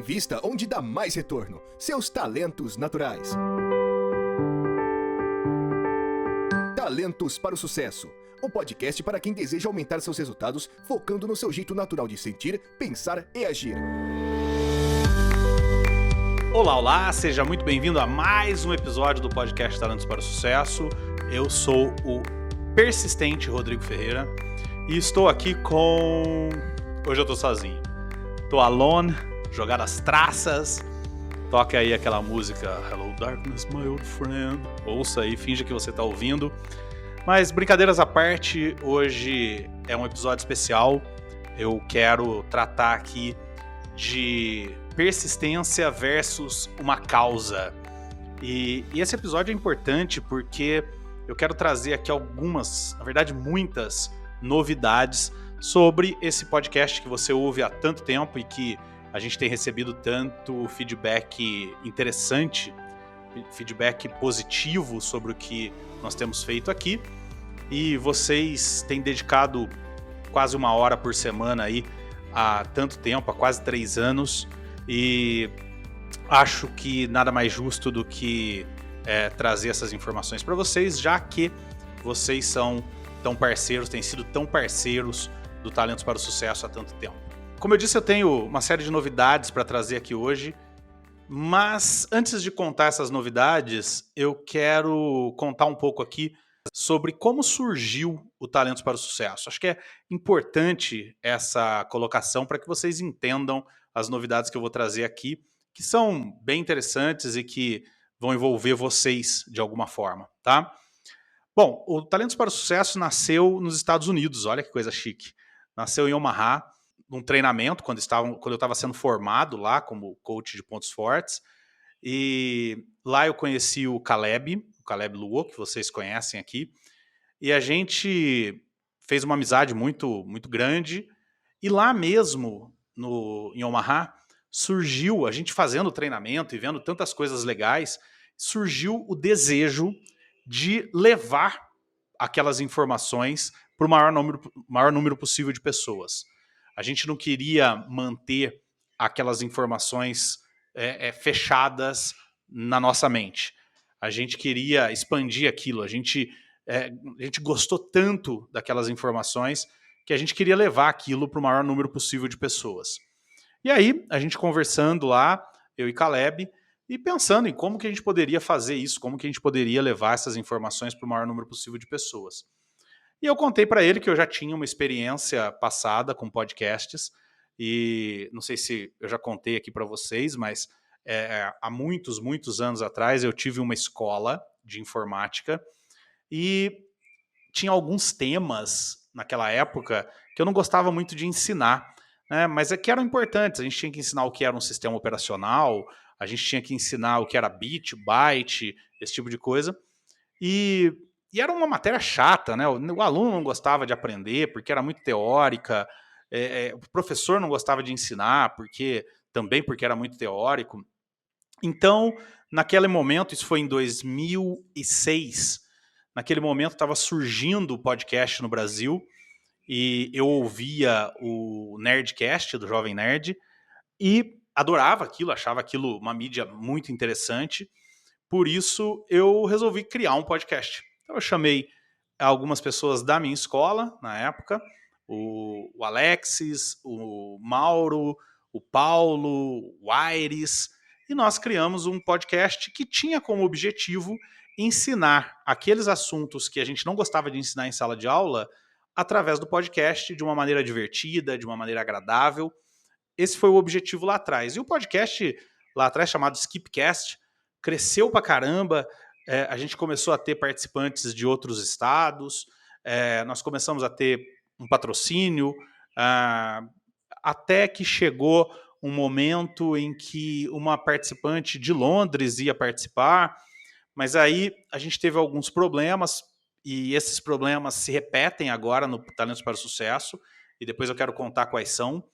Invista onde dá mais retorno. Seus talentos naturais. Talentos para o Sucesso. Um podcast para quem deseja aumentar seus resultados, focando no seu jeito natural de sentir, pensar e agir. Olá, olá! Seja muito bem-vindo a mais um episódio do podcast Talentos para o Sucesso. Eu sou o persistente Rodrigo Ferreira e estou aqui com... Hoje eu tô sozinho. Tô alone, jogar as traças. Toca aí aquela música Hello Darkness, my old friend. Ouça aí, finja que você tá ouvindo. Mas brincadeiras à parte, hoje é um episódio especial. Eu quero tratar aqui de persistência versus uma causa. E esse episódio é importante porque eu quero trazer aqui algumas, na verdade muitas, novidades sobre esse podcast que você ouve há tanto tempo e que a gente tem recebido tanto feedback interessante, feedback positivo sobre o que nós temos feito aqui. E vocês têm dedicado quase 1 hora por semana aí há tanto tempo, há quase 3 anos, e acho que nada mais justo do que trazer essas informações para vocês, já que vocês são tão parceiros, têm sido tão parceiros do Talentos para o Sucesso há tanto tempo. Como eu disse, eu tenho uma série de novidades para trazer aqui hoje, mas antes de contar essas novidades, eu quero contar um pouco aqui sobre como surgiu o Talentos para o Sucesso. Acho que é importante essa colocação para que vocês entendam as novidades que eu vou trazer aqui, que são bem interessantes e que vão envolver vocês de alguma forma, tá? Bom, o Talentos para o Sucesso nasceu nos Estados Unidos, olha que coisa chique. Nasceu em Omaha, num treinamento, quando eu estava sendo formado lá como coach de pontos fortes, e lá eu conheci o Caleb Luo, que vocês conhecem aqui, e a gente fez uma amizade muito, muito grande, e lá mesmo, em Omaha, surgiu, a gente fazendo o treinamento e vendo tantas coisas legais, surgiu o desejo de levar aquelas informações para o maior número possível de pessoas. A gente não queria manter aquelas informações fechadas na nossa mente. A gente queria expandir aquilo, a gente gostou tanto daquelas informações que a gente queria levar aquilo para o maior número possível de pessoas. E aí, a gente conversando lá, eu e Caleb, e pensando em como que a gente poderia fazer isso, como que a gente poderia levar essas informações para o maior número possível de pessoas. E eu contei para ele que eu já tinha uma experiência passada com podcasts, e não sei se eu já contei aqui para vocês, mas há muitos, muitos anos atrás eu tive uma escola de informática e tinha alguns temas naquela época que eu não gostava muito de ensinar, né? Mas que eram importantes. A gente tinha que ensinar o que era um sistema operacional, a gente tinha que ensinar o que era bit, byte, esse tipo de coisa. E era uma matéria chata, né? O aluno não gostava de aprender porque era muito teórica, o professor não gostava de ensinar porque era muito teórico. Então, naquele momento, isso foi em 2006, naquele momento estava surgindo o podcast no Brasil e eu ouvia o Nerdcast do Jovem Nerd e adorava aquilo, achava aquilo uma mídia muito interessante. Por isso, eu resolvi criar um podcast. Então, eu chamei algumas pessoas da minha escola, na época, o Alexis, o Mauro, o Paulo, o Aires, e nós criamos um podcast que tinha como objetivo ensinar aqueles assuntos que a gente não gostava de ensinar em sala de aula através do podcast, de uma maneira divertida, de uma maneira agradável. Esse foi o objetivo lá atrás. E o podcast lá atrás, chamado Skipcast, cresceu pra caramba. A gente começou a ter participantes de outros estados, nós começamos a ter um patrocínio, até que chegou um momento em que uma participante de Londres ia participar, mas aí a gente teve alguns problemas, e esses problemas se repetem agora no Talentos para o Sucesso, e depois eu quero contar quais são,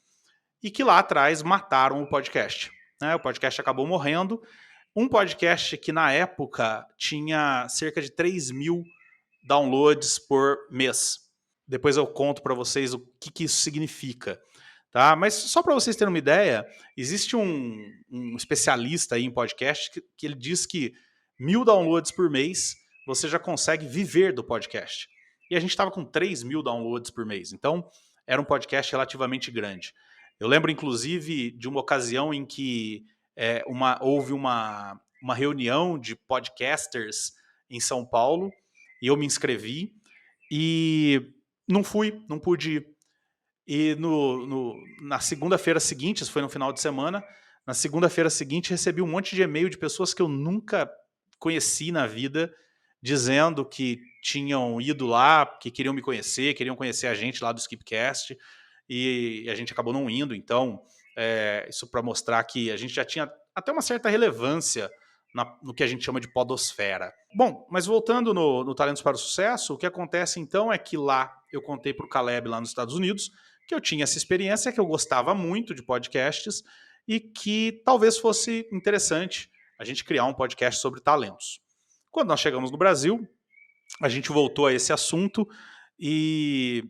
e que lá atrás mataram o podcast. O podcast acabou morrendo. Um podcast que na época tinha cerca de 3.000 downloads por mês. Depois eu conto para vocês o que isso significa. Tá? Mas só para vocês terem uma ideia, existe um especialista aí em podcast que ele diz que 1.000 downloads por mês você já consegue viver do podcast. E a gente estava com 3.000 downloads por mês. Então, era um podcast relativamente grande. Eu lembro, inclusive, de uma ocasião em que houve uma reunião de podcasters em São Paulo e eu me inscrevi e não pude ir. E na segunda-feira seguinte, isso foi no final de semana, na segunda-feira seguinte recebi um monte de e-mail de pessoas que eu nunca conheci na vida, dizendo que tinham ido lá, que queriam me conhecer, queriam conhecer a gente lá do Skipcast, e a gente acabou não indo. Então, isso para mostrar que a gente já tinha até uma certa relevância no que a gente chama de podosfera. Bom, mas voltando no Talentos para o Sucesso, o que acontece então é que lá eu contei para o Caleb lá nos Estados Unidos que eu tinha essa experiência, que eu gostava muito de podcasts e que talvez fosse interessante a gente criar um podcast sobre talentos. Quando nós chegamos no Brasil, a gente voltou a esse assunto e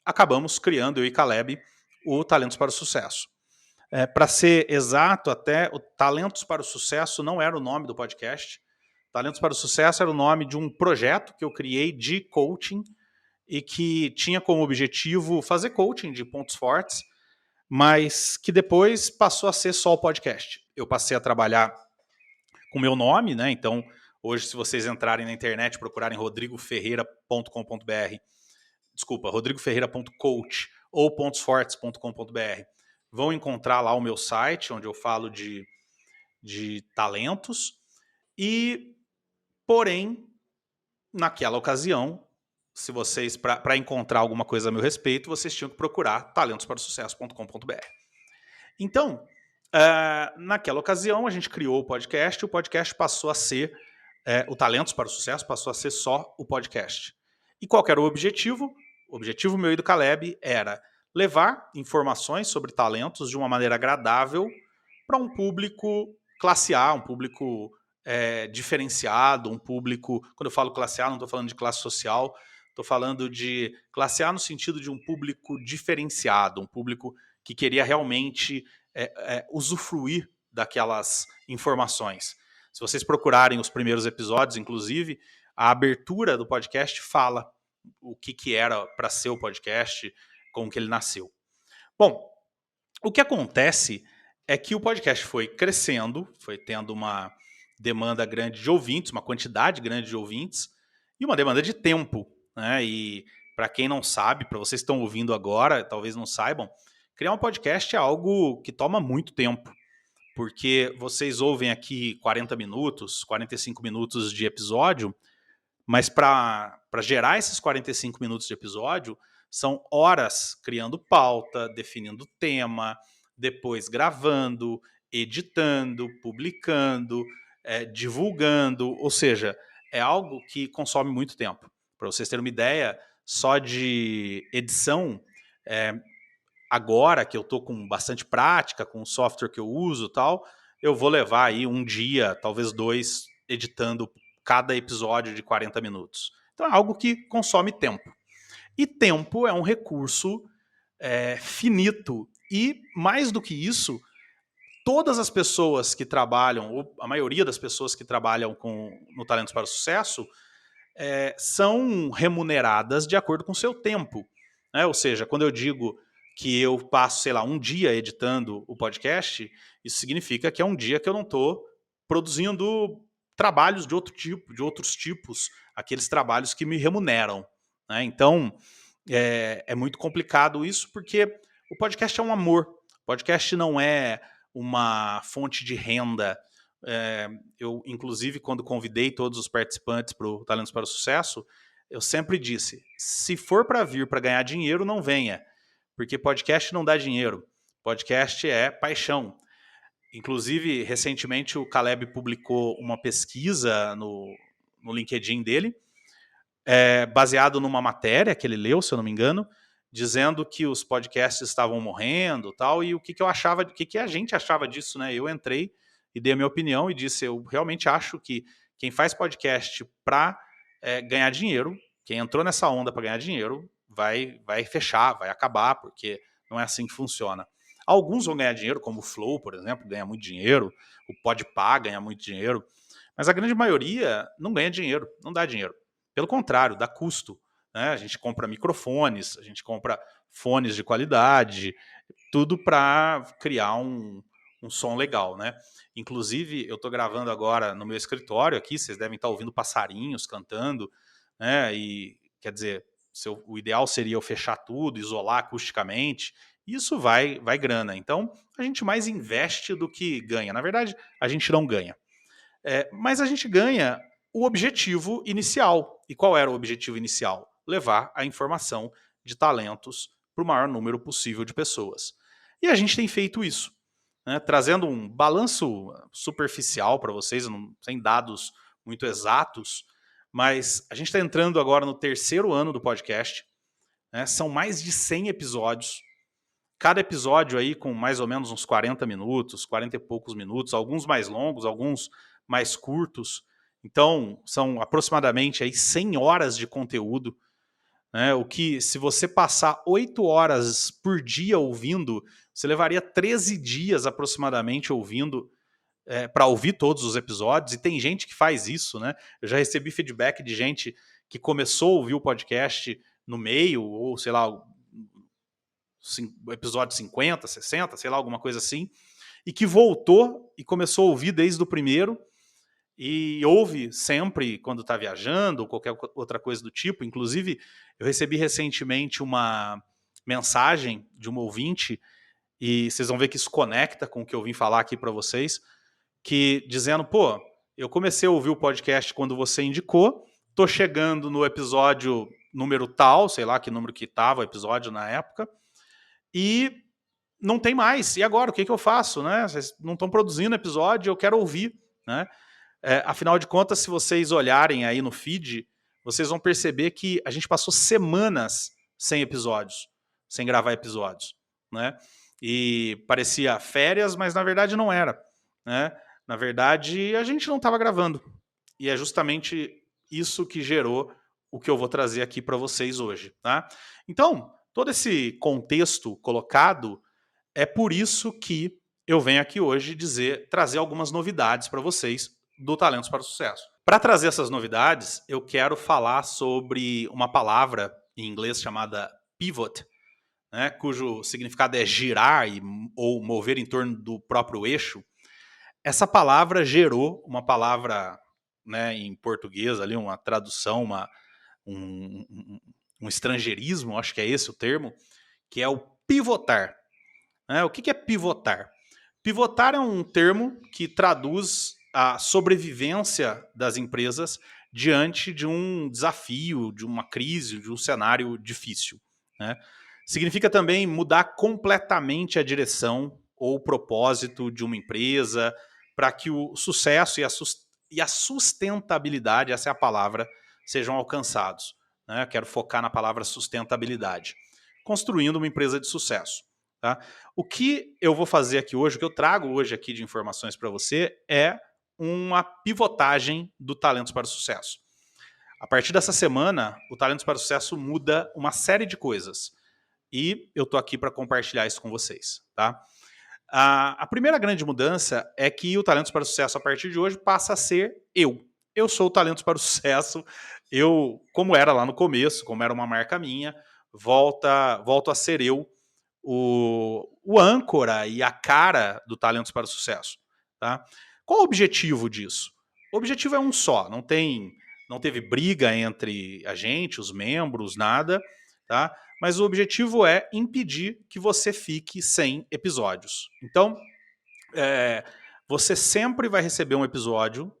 acabamos criando, eu e Caleb, o Talentos para o Sucesso. Para ser exato, até o Talentos para o Sucesso não era o nome do podcast. Talentos para o Sucesso era o nome de um projeto que eu criei de coaching e que tinha como objetivo fazer coaching de pontos fortes, mas que depois passou a ser só o podcast. Eu passei a trabalhar com o meu nome, né? Então, hoje, se vocês entrarem na internet, procurarem rodrigoferreira.com.br, rodrigoferreira.coach ou pontosfortes.com.br, vão encontrar lá o meu site, onde eu falo de talentos. Porém, naquela ocasião, se vocês, para encontrar alguma coisa a meu respeito, vocês tinham que procurar talentosparosucesso.com.br. Então, naquela ocasião, a gente criou o podcast passou a ser, o Talentos para o Sucesso passou a ser só o podcast. E qual era o objetivo? O objetivo meu e do Caleb era levar informações sobre talentos de uma maneira agradável para um público classe A, um público diferenciado, um público... Quando eu falo classe A, não estou falando de classe social, estou falando de classe A no sentido de um público diferenciado, um público que queria realmente usufruir daquelas informações. Se vocês procurarem os primeiros episódios, inclusive, a abertura do podcast fala o que era para ser o podcast, como que ele nasceu. Bom, o que acontece é que o podcast foi crescendo, foi tendo uma demanda grande de ouvintes, uma quantidade grande de ouvintes e uma demanda de tempo, né? E para quem não sabe, para vocês que estão ouvindo agora, talvez não saibam, criar um podcast é algo que toma muito tempo, porque vocês ouvem aqui 40 minutos, 45 minutos de episódio, mas para gerar esses 45 minutos de episódio, são horas criando pauta, definindo tema, depois gravando, editando, publicando, divulgando, ou seja, é algo que consome muito tempo. Para vocês terem uma ideia, só de edição, agora que eu estou com bastante prática, com o software que eu uso e tal, eu vou levar aí um dia, talvez 2, editando cada episódio de 40 minutos. Então é algo que consome tempo. E tempo é um recurso finito. E mais do que isso, todas as pessoas que trabalham, ou a maioria das pessoas que trabalham no Talentos para o Sucesso, são remuneradas de acordo com o seu tempo. Né? Ou seja, quando eu digo que eu passo, sei lá, um dia editando o podcast, isso significa que é um dia que eu não estou produzindo trabalhos de outros tipos, aqueles trabalhos que me remuneram. Né? Então, é muito complicado isso, porque o podcast é um amor. O podcast não é uma fonte de renda. Eu, inclusive, quando convidei todos os participantes para o Talentos para o Sucesso, eu sempre disse, se for para vir para ganhar dinheiro, não venha, porque podcast não dá dinheiro. Podcast é paixão. Inclusive, recentemente, o Caleb publicou uma pesquisa no LinkedIn dele, baseado numa matéria que ele leu, se eu não me engano, dizendo que os podcasts estavam morrendo tal, e o que eu achava, o que a gente achava disso, né? Eu entrei e dei a minha opinião e disse, eu realmente acho que quem faz podcast para ganhar dinheiro, quem entrou nessa onda para ganhar dinheiro, vai fechar, vai acabar, porque Não é assim que funciona. Alguns vão ganhar dinheiro, como o Flow, por exemplo, ganha muito dinheiro, o Podpah ganha muito dinheiro, mas a grande maioria não ganha dinheiro, não dá dinheiro. Pelo contrário, dá custo. Né? A gente compra microfones, a gente compra fones de qualidade, tudo para criar um som legal, né? Inclusive, eu estou gravando agora no meu escritório aqui, vocês devem estar ouvindo passarinhos cantando, né? E, quer dizer, o ideal seria eu fechar tudo, isolar acusticamente. Isso vai grana. Então, a gente mais investe do que ganha. Na verdade, a gente não ganha. Mas a gente ganha o objetivo inicial. E qual era o objetivo inicial? Levar a informação de talentos para o maior número possível de pessoas. E a gente tem feito isso, né? Trazendo um balanço superficial para vocês, sem dados muito exatos, mas a gente está entrando agora no 3º ano do podcast, né? São mais de 100 episódios, cada episódio aí com mais ou menos uns 40 minutos, 40 e poucos minutos, alguns mais longos, alguns mais curtos. Então, são aproximadamente aí 100 horas de conteúdo, né? O que, se você passar 8 horas por dia ouvindo, você levaria 13 dias aproximadamente ouvindo, para ouvir todos os episódios, e tem gente que faz isso, né? Eu já recebi feedback de gente que começou a ouvir o podcast no meio, ou sei lá, o episódio 50, 60, sei lá, alguma coisa assim, e que voltou e começou a ouvir desde o primeiro, e ouve sempre quando está viajando, ou qualquer outra coisa do tipo. Inclusive, eu recebi recentemente uma mensagem de uma ouvinte, e vocês vão ver que isso conecta com o que eu vim falar aqui para vocês, que dizendo, pô, eu comecei a ouvir o podcast quando você indicou, tô chegando no episódio número tal, sei lá que número que estava o episódio na época, e não tem mais. E agora, o que eu faço? Né? Vocês não estão produzindo episódio, eu quero ouvir. Né? Afinal de contas, se vocês olharem aí no feed, vocês vão perceber que a gente passou semanas sem episódios, sem gravar episódios. Né? E parecia férias, mas na verdade não era. Né? Na verdade, a gente não estava gravando. E é justamente isso que gerou o que eu vou trazer aqui para vocês hoje. Tá? Então, todo esse contexto colocado, é por isso que eu venho aqui hoje trazer algumas novidades para vocês do Talentos para o Sucesso. Para trazer essas novidades, eu quero falar sobre uma palavra em inglês chamada pivot, né, cujo significado é girar ou mover em torno do próprio eixo. Essa palavra gerou uma palavra, né, em português, ali, uma tradução, um estrangeirismo, acho que é esse o termo, que é o pivotar. O que é pivotar? Pivotar é um termo que traduz a sobrevivência das empresas diante de um desafio, de uma crise, de um cenário difícil. Né? Significa também mudar completamente a direção ou o propósito de uma empresa para que o sucesso e a sustentabilidade, essa é a palavra, sejam alcançados. Né? Quero focar na palavra sustentabilidade. Construindo uma empresa de sucesso. Tá? O que eu vou fazer aqui hoje, o que eu trago hoje aqui de informações para você é uma pivotagem do Talentos para o Sucesso. A partir dessa semana, o Talentos para o Sucesso muda uma série de coisas. E eu estou aqui para compartilhar isso com vocês. Tá? A primeira grande mudança é que o Talentos para o Sucesso, a partir de hoje, passa a ser eu. Eu sou o Talentos para o Sucesso. Eu, como era lá no começo, como era uma marca minha, volto a ser eu, o âncora e a cara do Talentos para o Sucesso. Tá? Qual o objetivo disso? O objetivo é um só, não teve briga entre a gente, os membros, nada, tá? Mas o objetivo é impedir que você fique sem episódios. Então, você sempre vai receber um episódio,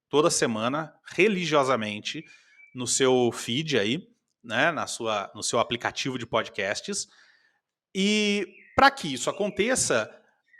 toda semana, religiosamente, no seu feed aí, né, no seu aplicativo de podcasts. E para que isso aconteça,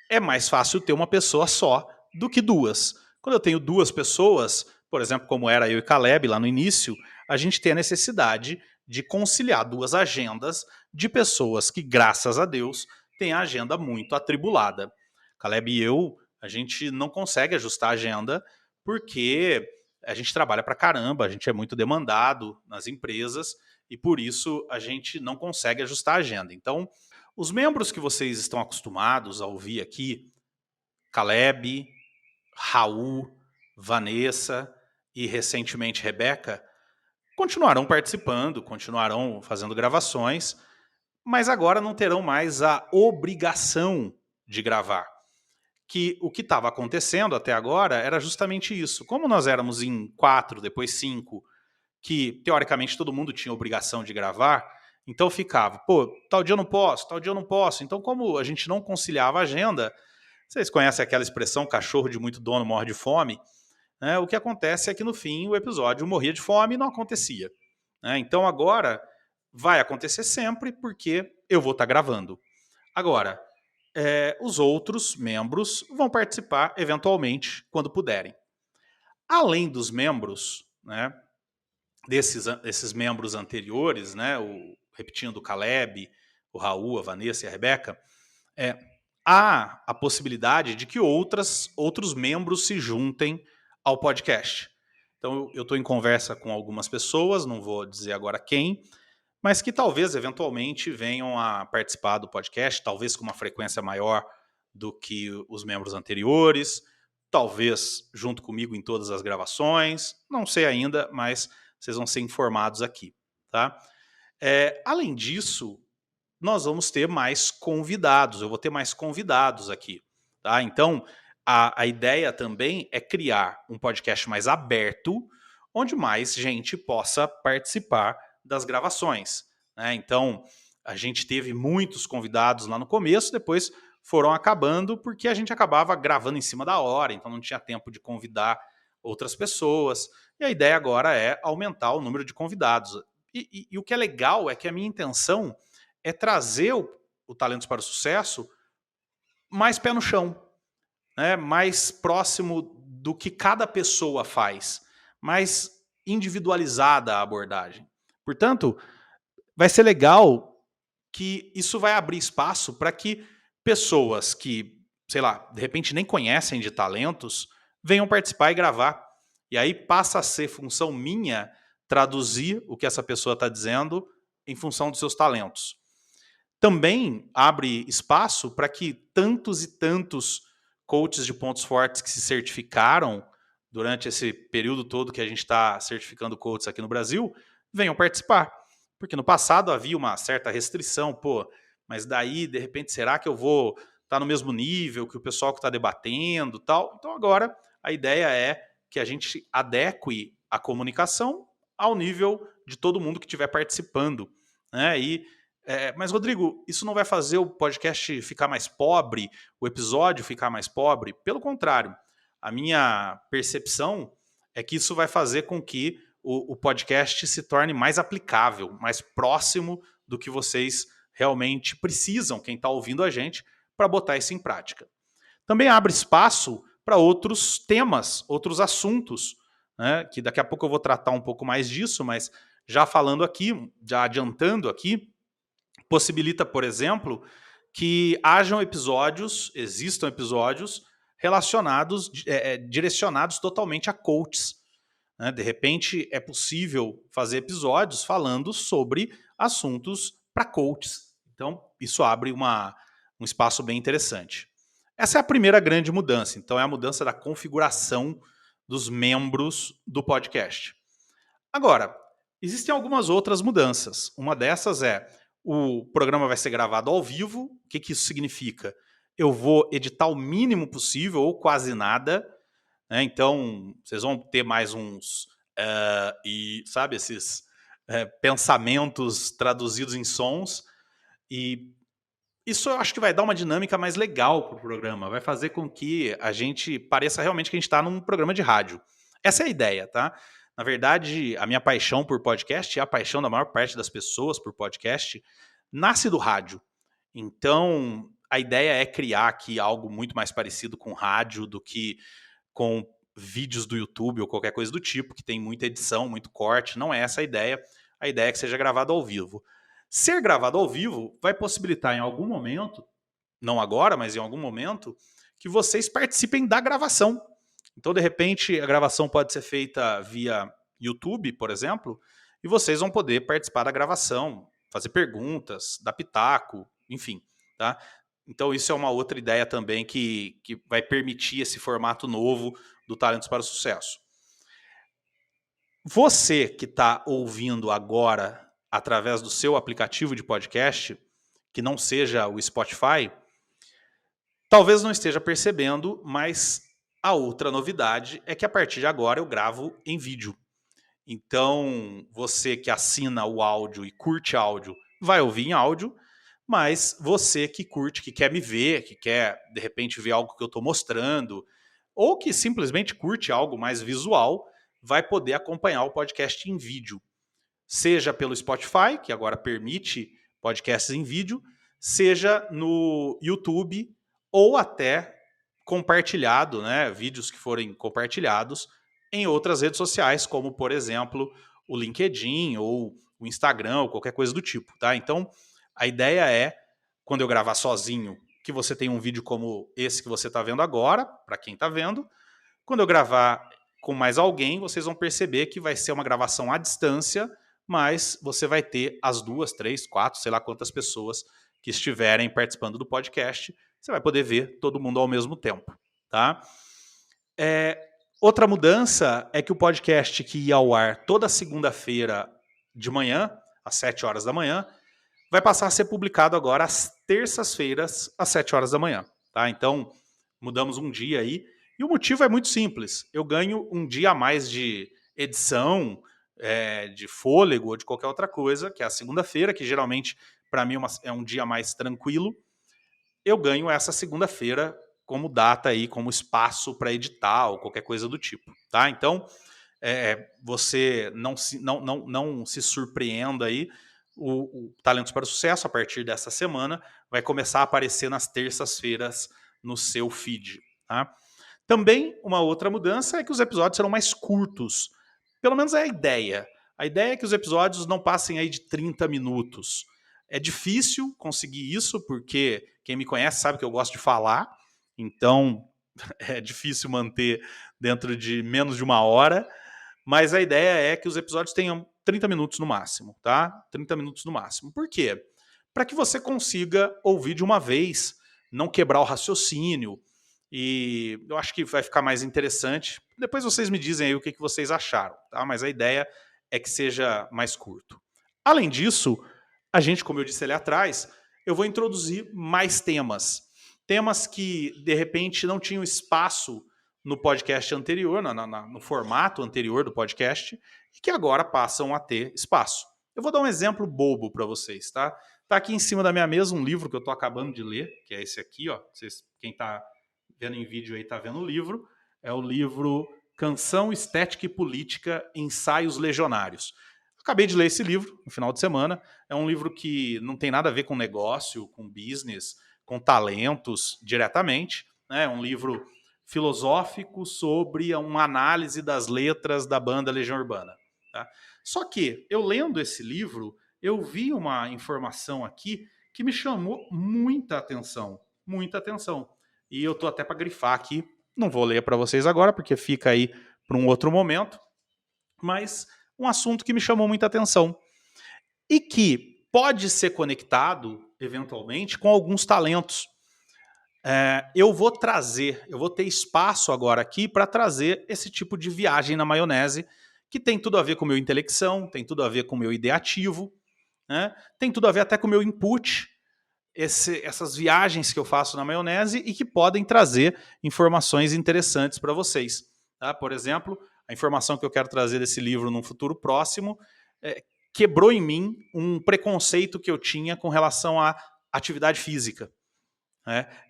é mais fácil ter uma pessoa só do que duas. Quando eu tenho duas pessoas, por exemplo, como era eu e Caleb lá no início, a gente tem a necessidade de conciliar duas agendas de pessoas que, graças a Deus, têm a agenda muito atribulada. Caleb e eu, a gente não consegue ajustar a agenda porque a gente trabalha pra caramba, a gente é muito demandado nas empresas e por isso a gente não consegue ajustar a agenda. Então, Os membros que vocês estão acostumados a ouvir aqui, Caleb, Raul, Vanessa e recentemente Rebeca, continuarão participando, continuarão fazendo gravações, mas agora não terão mais a obrigação de gravar. Que o que estava acontecendo até agora era justamente isso. Como nós éramos em 4, depois 5, que teoricamente todo mundo tinha obrigação de gravar, então ficava, pô, tal dia eu não posso, tal dia eu não posso. Então, como a gente não conciliava a agenda, vocês conhecem aquela expressão, cachorro de muito dono morre de fome, né? O que acontece é que no fim o episódio morria de fome e não acontecia, né? Então agora vai acontecer sempre porque eu vou estar gravando. Agora, os outros membros vão participar eventualmente quando puderem. Além dos membros, né, desses membros anteriores, né, repetindo o Caleb, o Raul, a Vanessa e a Rebeca, há a possibilidade de que outros membros se juntem ao podcast. Então eu estou em conversa com algumas pessoas, não vou dizer agora quem, mas que talvez eventualmente venham a participar do podcast, talvez com uma frequência maior do que os membros anteriores, talvez junto comigo em todas as gravações, não sei ainda, mas vocês vão ser informados aqui, tá? Além disso, nós vamos ter mais convidados, eu vou ter mais convidados aqui, tá? Então, a ideia também é criar um podcast mais aberto, onde mais gente possa participar das gravações, né? Então, a gente teve muitos convidados lá no começo, depois foram acabando porque a gente acabava gravando em cima da hora, então não tinha tempo de convidar outras pessoas. E a ideia agora é aumentar o número de convidados. E o que é legal é que a minha intenção é trazer o Talentos para o Sucesso mais pé no chão, né? Mais próximo do que cada pessoa faz, mais individualizada a abordagem. Portanto, vai ser legal que isso vai abrir espaço para que pessoas que, sei lá, de repente nem conhecem de talentos, venham participar e gravar. E aí passa a ser função minha traduzir o que essa pessoa está dizendo em função dos seus talentos. Também abre espaço para que tantos e tantos coaches de pontos fortes que se certificaram durante esse período todo que a gente está certificando coaches aqui no Brasil, venham participar. Porque no passado havia uma certa restrição, pô, mas daí, de repente, será que eu vou estar no mesmo nível que o pessoal que está debatendo e tal? Então agora a ideia é que a gente adeque a comunicação ao nível de todo mundo que estiver participando, né? Mas, Rodrigo, isso não vai fazer o podcast ficar mais pobre, o episódio ficar mais pobre? Pelo contrário, a minha percepção é que isso vai fazer com que o podcast se torne mais aplicável, mais próximo do que vocês realmente precisam, quem está ouvindo a gente, para botar isso em prática. Também abre espaço para outros temas, outros assuntos, né, que daqui a pouco eu vou tratar um pouco mais disso, mas já falando aqui, já adiantando aqui, possibilita, por exemplo, que existam episódios relacionados, direcionados totalmente a coaches. Né? De repente, é possível fazer episódios falando sobre assuntos para coaches. Então, isso abre um espaço bem interessante. Essa é a primeira grande mudança. Então, é a mudança da configuração dos membros do podcast. Agora, existem algumas outras mudanças. Uma dessas é o programa vai ser gravado ao vivo. O que isso significa? Eu vou editar o mínimo possível ou quase nada. Né? Então, vocês vão ter mais uns... sabe, esses pensamentos traduzidos em sons. E isso eu acho que vai dar uma dinâmica mais legal para o programa. Vai fazer com que a gente pareça realmente que a gente está num programa de rádio. Essa é a ideia, tá? Na verdade, a minha paixão por podcast e a paixão da maior parte das pessoas por podcast nasce do rádio. Então, a ideia é criar aqui algo muito mais parecido com rádio do que com vídeos do YouTube ou qualquer coisa do tipo, que tem muita edição, muito corte. Não é essa a ideia. A ideia é que seja gravado ao vivo. Ser gravado ao vivo vai possibilitar em algum momento, não agora, mas em algum momento, que vocês participem da gravação. Então, de repente, a gravação pode ser feita via YouTube, por exemplo, e vocês vão poder participar da gravação, fazer perguntas, dar pitaco, enfim. tá? Então isso é uma outra ideia também que vai permitir esse formato novo do Talentos para o Sucesso. Você que está ouvindo agora através do seu aplicativo de podcast, que não seja o Spotify, talvez não esteja percebendo, mas a outra novidade é que a partir de agora eu gravo em vídeo. Então, você que assina o áudio e curte áudio, vai ouvir em áudio, mas você que curte, que quer me ver, que quer, de repente, ver algo que eu estou mostrando, ou que simplesmente curte algo mais visual, vai poder acompanhar o podcast em vídeo. Seja pelo Spotify, que agora permite podcasts em vídeo, seja no YouTube, ou até compartilhado, né, vídeos que forem compartilhados em outras redes sociais, como, por exemplo, o LinkedIn ou o Instagram ou qualquer coisa do tipo, tá? Então, a ideia é, quando eu gravar sozinho, que você tenha um vídeo como esse que você está vendo agora, para quem está vendo. Quando eu gravar com mais alguém, vocês vão perceber que vai ser uma gravação à distância, mas você vai ter as 2, 3, 4, sei lá quantas pessoas que estiverem participando do podcast. Você vai poder ver todo mundo ao mesmo tempo, tá? Outra mudança é que o podcast que ia ao ar toda segunda-feira de manhã, às 7 horas da manhã, vai passar a ser publicado agora às terças-feiras, às 7 horas da manhã, tá? Então, mudamos um dia aí. E o motivo é muito simples. Eu ganho um dia a mais de edição, de fôlego ou de qualquer outra coisa, que é a segunda-feira, que geralmente, para mim, é um dia mais tranquilo. Eu ganho essa segunda-feira como data aí, como espaço para editar ou qualquer coisa do tipo, tá? Então, você não se surpreenda aí. O Talentos para o Sucesso, a partir dessa semana, vai começar a aparecer nas terças-feiras no seu feed, tá? Também, uma outra mudança é que os episódios serão mais curtos. Pelo menos é a ideia. A ideia é que os episódios não passem aí de 30 minutos. É difícil conseguir isso, porque quem me conhece sabe que eu gosto de falar, então é difícil manter dentro de menos de 1 hora, mas a ideia é que os episódios tenham 30 minutos no máximo, tá? 30 minutos no máximo. Por quê? Para que você consiga ouvir de uma vez, não quebrar o raciocínio, e eu acho que vai ficar mais interessante. Depois vocês me dizem aí o que vocês acharam, tá? Mas a ideia é que seja mais curto. Além disso, a gente, como eu disse ali atrás, eu vou introduzir mais temas. Temas que, de repente, não tinham espaço no podcast anterior, no formato anterior do podcast, e que agora passam a ter espaço. Eu vou dar um exemplo bobo para vocês, tá? Tá aqui em cima da minha mesa um livro que eu estou acabando de ler, que é esse aqui, ó. Quem está vendo em vídeo aí está vendo o livro. É o livro Canção, Estética e Política, Ensaios Legionários. Acabei de ler esse livro no final de semana. É um livro que não tem nada a ver com negócio, com business, com talentos diretamente. É um livro filosófico sobre uma análise das letras da banda Legião Urbana. Tá? Só que, eu lendo esse livro, eu vi uma informação aqui que me chamou muita atenção. Muita atenção. E eu tô até para grifar aqui. Não vou ler para vocês agora, porque fica aí para um outro momento. Mas um assunto que me chamou muita atenção. E que pode ser conectado, eventualmente, com alguns talentos. Eu vou ter espaço agora aqui para trazer esse tipo de viagem na maionese, que tem tudo a ver com o meu intelecção, tem tudo a ver com o meu ideativo, né? Tem tudo a ver até com o meu input, essas viagens que eu faço na maionese e que podem trazer informações interessantes para vocês. Tá? Por exemplo, a informação que eu quero trazer desse livro num futuro próximo quebrou em mim um preconceito que eu tinha com relação à atividade física.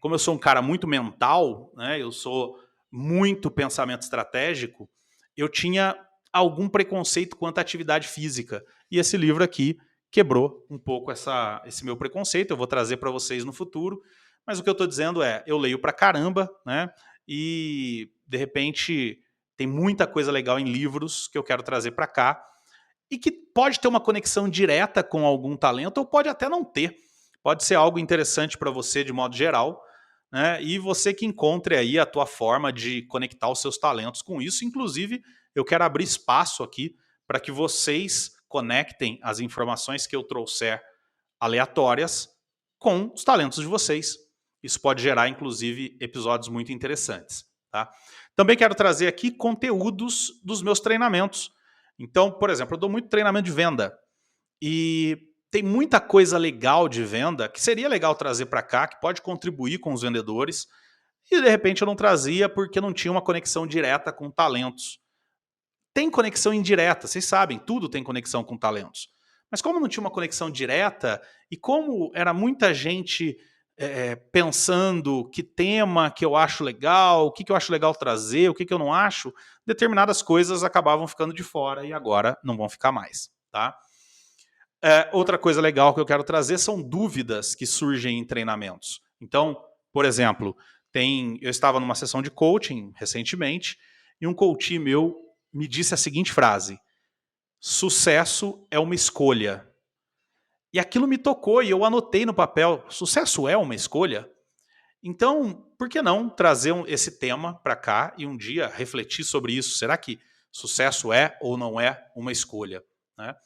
Como eu sou um cara muito mental, né, eu sou muito pensamento estratégico, eu tinha algum preconceito quanto à atividade física. E esse livro aqui quebrou um pouco esse meu preconceito, eu vou trazer para vocês no futuro, mas o que eu estou dizendo é, eu leio pra caramba, né, e de repente tem muita coisa legal em livros que eu quero trazer para cá, e que pode ter uma conexão direta com algum talento, ou pode até não ter. Pode ser algo interessante para você de modo geral, né? E você que encontre aí a tua forma de conectar os seus talentos com isso. Inclusive, eu quero abrir espaço aqui para que vocês conectem as informações que eu trouxer aleatórias com os talentos de vocês. Isso pode gerar, inclusive, episódios muito interessantes. Tá? Também quero trazer aqui conteúdos dos meus treinamentos. Então, por exemplo, eu dou muito treinamento de venda. E tem muita coisa legal de venda que seria legal trazer para cá, que pode contribuir com os vendedores. E, de repente, eu não trazia porque não tinha uma conexão direta com talentos. Tem conexão indireta, vocês sabem, tudo tem conexão com talentos. Mas como não tinha uma conexão direta, e como era muita gente pensando que tema que eu acho legal, o que eu acho legal trazer, o que eu não acho, determinadas coisas acabavam ficando de fora e agora não vão ficar mais. Tá? Outra coisa legal que eu quero trazer são dúvidas que surgem em treinamentos. Então, por exemplo, eu estava numa sessão de coaching recentemente e um coach meu me disse a seguinte frase: sucesso é uma escolha. E aquilo me tocou e eu anotei no papel: sucesso é uma escolha? Então, por que não trazer esse tema para cá e um dia refletir sobre isso? Será que sucesso é ou não é uma escolha? Né?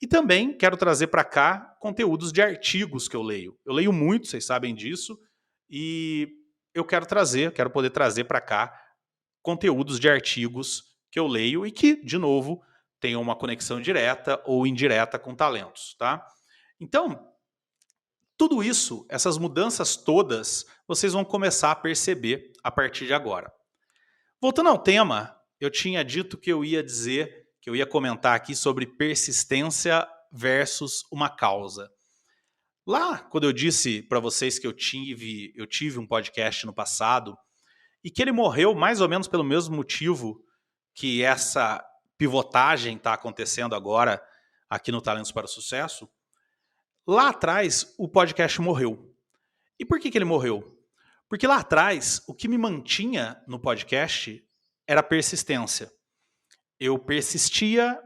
E também quero trazer para cá conteúdos de artigos que eu leio. Eu leio muito, vocês sabem disso, e eu quero poder trazer para cá conteúdos de artigos que eu leio e que, de novo, tenham uma conexão direta ou indireta com talentos. Tá? Então, tudo isso, essas mudanças todas, vocês vão começar a perceber a partir de agora. Voltando ao tema, eu tinha dito que eu ia comentar aqui sobre persistência versus uma causa. Lá, quando eu disse para vocês que eu tive um podcast no passado e que ele morreu mais ou menos pelo mesmo motivo que essa pivotagem está acontecendo agora aqui no Talentos para o Sucesso, lá atrás o podcast morreu. E por que ele morreu? Porque lá atrás o que me mantinha no podcast era persistência. Eu persistia.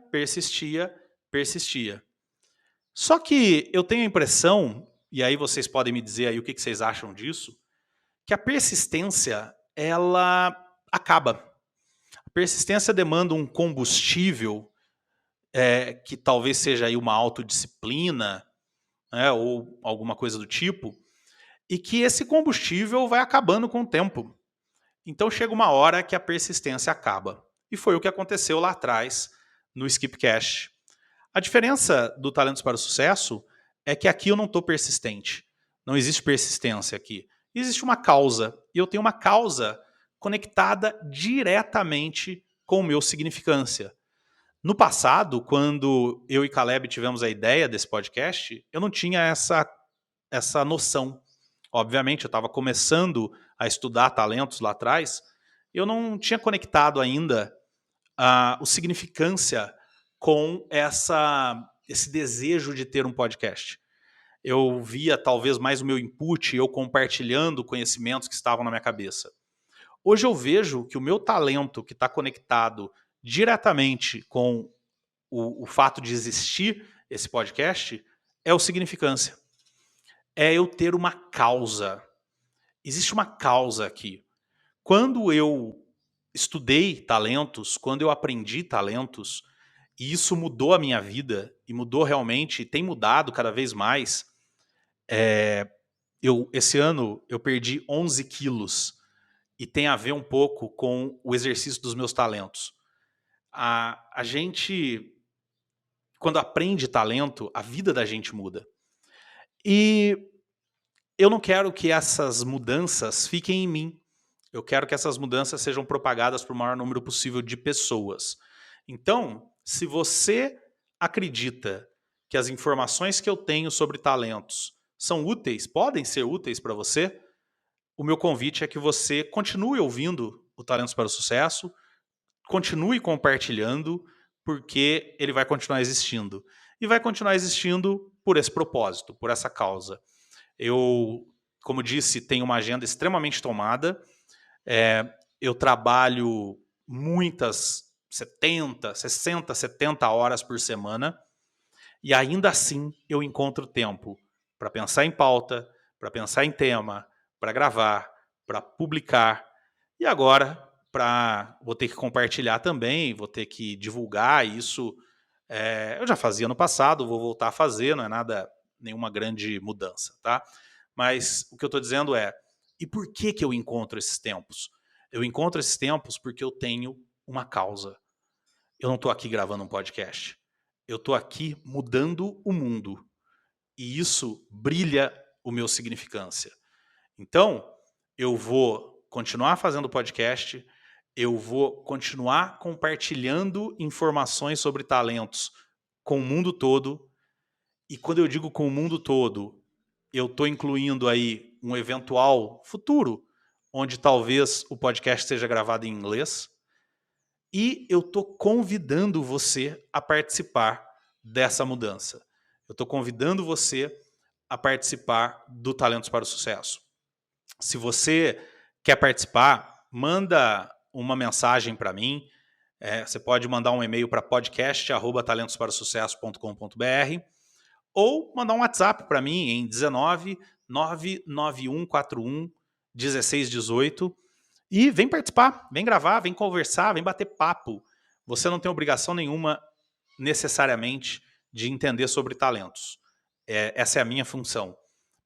Só que eu tenho a impressão, e aí vocês podem me dizer aí o que vocês acham disso, que a persistência, ela acaba. A persistência demanda um combustível que talvez seja aí uma autodisciplina, ou alguma coisa do tipo, e que esse combustível vai acabando com o tempo. Então chega uma hora que a persistência acaba. E foi o que aconteceu lá atrás no Skipcast. A diferença do Talentos para o Sucesso é que aqui eu não estou persistente. Não existe persistência aqui. Existe uma causa. E eu tenho uma causa conectada diretamente com o meu significância. No passado, quando eu e Caleb tivemos a ideia desse podcast, eu não tinha essa noção. Obviamente, eu estava começando a estudar talentos lá atrás, eu não tinha conectado ainda o significância com esse desejo de ter um podcast. Eu via talvez mais o meu input, eu compartilhando conhecimentos que estavam na minha cabeça. Hoje eu vejo que o meu talento, que está conectado diretamente com o fato de existir esse podcast, é o significância. É eu ter uma causa. Existe uma causa aqui. Quando eu estudei talentos, quando eu aprendi talentos, e isso mudou a minha vida, e mudou realmente, tem mudado cada vez mais. Esse ano eu perdi 11 quilos, e tem a ver um pouco com o exercício dos meus talentos. A gente, quando aprende talento, a vida da gente muda. E eu não quero que essas mudanças fiquem em mim. Eu quero que essas mudanças sejam propagadas para o maior número possível de pessoas. Então, se você acredita que as informações que eu tenho sobre talentos são úteis, podem ser úteis para você, o meu convite é que você continue ouvindo o Talentos para o Sucesso, continue compartilhando, porque ele vai continuar existindo. E vai continuar existindo por esse propósito, por essa causa. Eu, como disse, tenho uma agenda extremamente tomada. Eu trabalho muitas 60, 70 horas por semana e ainda assim eu encontro tempo para pensar em pauta, para pensar em tema, para gravar, para publicar e agora vou ter que compartilhar também, vou ter que divulgar isso. Eu já fazia no passado, vou voltar a fazer, não é nenhuma grande mudança, tá? Mas o que eu estou dizendo é, e por que eu encontro esses tempos? Eu encontro esses tempos porque eu tenho uma causa. Eu não estou aqui gravando um podcast. Eu estou aqui mudando o mundo. E isso brilha o meu significância. Então, eu vou continuar fazendo podcast, eu vou continuar compartilhando informações sobre talentos com o mundo todo. E quando eu digo com o mundo todo, eu estou incluindo aí um eventual futuro, onde talvez o podcast seja gravado em inglês. E eu estou convidando você a participar dessa mudança. Eu estou convidando você a participar do Talentos para o Sucesso. Se você quer participar, manda uma mensagem para mim. Você pode mandar um e-mail para podcast@talentosparasucesso.com.br ou mandar um WhatsApp para mim em 19 99141 1618 e vem participar, vem gravar, vem conversar, vem bater papo. Você não tem obrigação nenhuma necessariamente de entender sobre talentos. Essa é a minha função.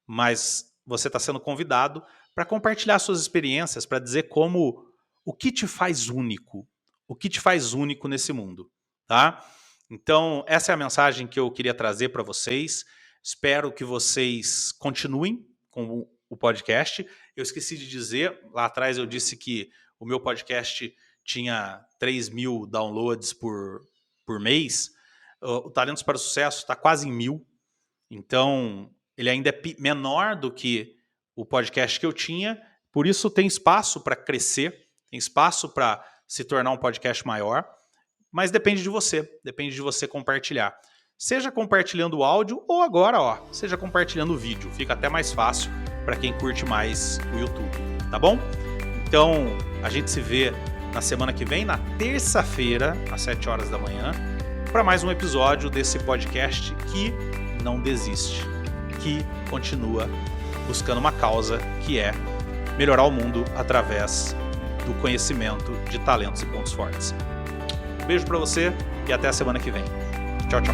Mas você está sendo convidado para compartilhar suas experiências, para dizer o que te faz único, o que te faz único nesse mundo, tá? Então, essa é a mensagem que eu queria trazer para vocês. Espero que vocês continuem com o podcast. Eu esqueci de dizer, lá atrás eu disse que o meu podcast tinha 3.000 downloads por mês. O Talentos para o Sucesso está quase em 1.000. Então, ele ainda é menor do que o podcast que eu tinha, por isso tem espaço para crescer, tem espaço para se tornar um podcast maior, mas depende de você compartilhar. Seja compartilhando o áudio ou agora, seja compartilhando o vídeo, fica até mais fácil para quem curte mais o YouTube, tá bom? Então, a gente se vê na semana que vem, na terça-feira, às 7 horas da manhã, para mais um episódio desse podcast que não desiste, que continua buscando uma causa que é melhorar o mundo através do conhecimento de talentos e pontos fortes. Um beijo para você e até a semana que vem. Tchau, tchau.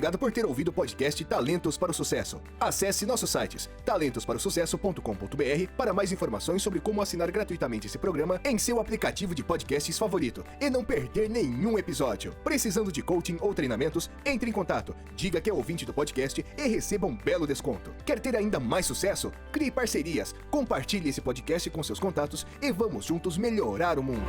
Obrigado por ter ouvido o podcast Talentos para o Sucesso. Acesse nossos sites talentosparosucesso.com.br para mais informações sobre como assinar gratuitamente esse programa em seu aplicativo de podcasts favorito e não perder nenhum episódio. Precisando de coaching ou treinamentos? Entre em contato, diga que é ouvinte do podcast e receba um belo desconto. Quer ter ainda mais sucesso? Crie parcerias, compartilhe esse podcast com seus contatos e vamos juntos melhorar o mundo.